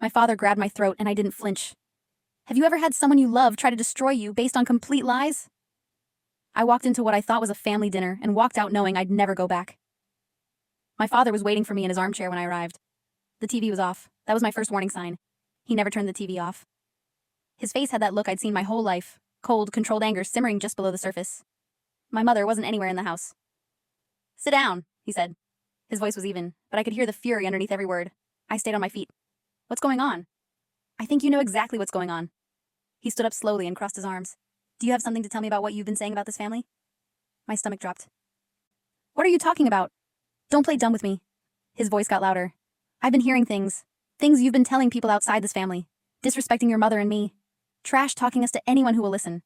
My father grabbed my throat and I didn't flinch. Have you ever had someone you love try to destroy you based on complete lies? I walked into what I thought was a family dinner and walked out knowing I'd never go back. My father was waiting for me in his armchair when I arrived. The TV was off. That was my first warning sign. He never turned the TV off. His face had that look I'd seen my whole life, cold, controlled anger simmering just below the surface. My mother wasn't anywhere in the house. "Sit down," he said. His voice was even, but I could hear the fury underneath every word. I stayed on my feet. "What's going on?" "I think you know exactly what's going on." He stood up slowly and crossed his arms. "Do you have something to tell me about what you've been saying about this family?" My stomach dropped. "What are you talking about? Don't play dumb with me." His voice got louder. "I've been hearing things. Things you've been telling people outside this family. Disrespecting your mother and me. Trash talking us to anyone who will listen."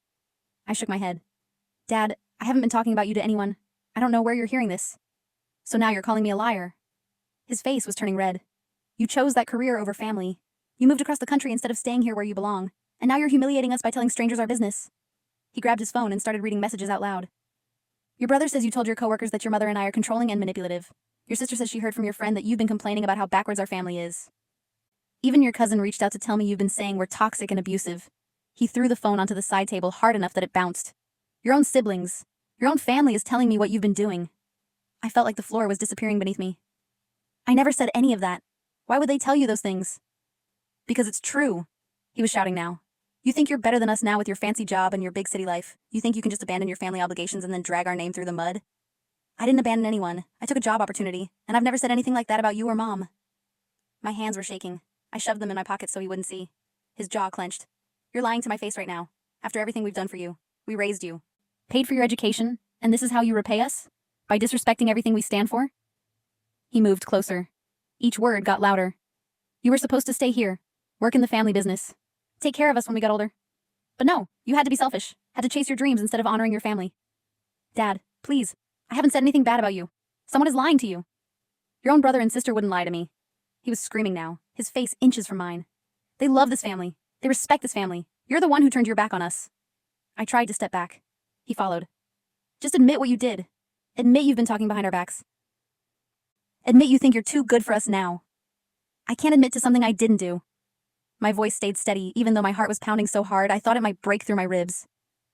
I shook my head. "Dad, I haven't been talking about you to anyone. I don't know where you're hearing this. So now you're calling me a liar." His face was turning red. "You chose that career over family. You moved across the country instead of staying here where you belong. And now you're humiliating us by telling strangers our business." He grabbed his phone and started reading messages out loud. "Your brother says you told your coworkers that your mother and I are controlling and manipulative. Your sister says she heard from your friend that you've been complaining about how backwards our family is. Even your cousin reached out to tell me you've been saying we're toxic and abusive." He threw the phone onto the side table hard enough that it bounced. "Your own siblings, your own family is telling me what you've been doing." I felt like the floor was disappearing beneath me. "I never said any of that. Why would they tell you those things?" "Because it's true." He was shouting now. "You think you're better than us now with your fancy job and your big city life. You think you can just abandon your family obligations and then drag our name through the mud? I didn't abandon anyone. I took a job opportunity, and I've never said anything like that about you or Mom." My hands were shaking. I shoved them in my pockets so he wouldn't see. His jaw clenched. "You're lying to my face right now. After everything we've done for you. We raised you. Paid for your education, and this is how you repay us? By disrespecting everything we stand for?" He moved closer. Each word got louder. "You were supposed to stay here, work in the family business, take care of us when we got older. But no, you had to be selfish, had to chase your dreams instead of honoring your family. Dad, please, I haven't said anything bad about you. Someone is lying to you. Your own brother and sister wouldn't lie to me." He was screaming now, his face inches from mine. "They love this family. They respect this family. You're the one who turned your back on us." I tried to step back. He followed. "Just admit what you did. Admit you've been talking behind our backs. Admit you think you're too good for us now." "I can't admit to something I didn't do." My voice stayed steady, even though my heart was pounding so hard I thought it might break through my ribs.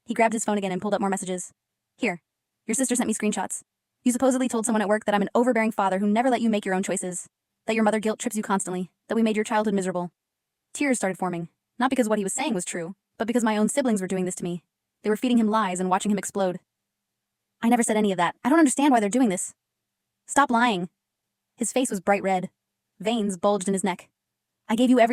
He grabbed his phone again and pulled up more messages. "Here, your sister sent me screenshots. You supposedly told someone at work that I'm an overbearing father who never let you make your own choices, that your mother guilt trips you constantly, that we made your childhood miserable." Tears started forming, not because what he was saying was true, but because my own siblings were doing this to me. They were feeding him lies and watching him explode. "I never said any of that. I don't understand why they're doing this." "Stop lying." His face was bright red. Veins bulged in his neck. "I gave you everything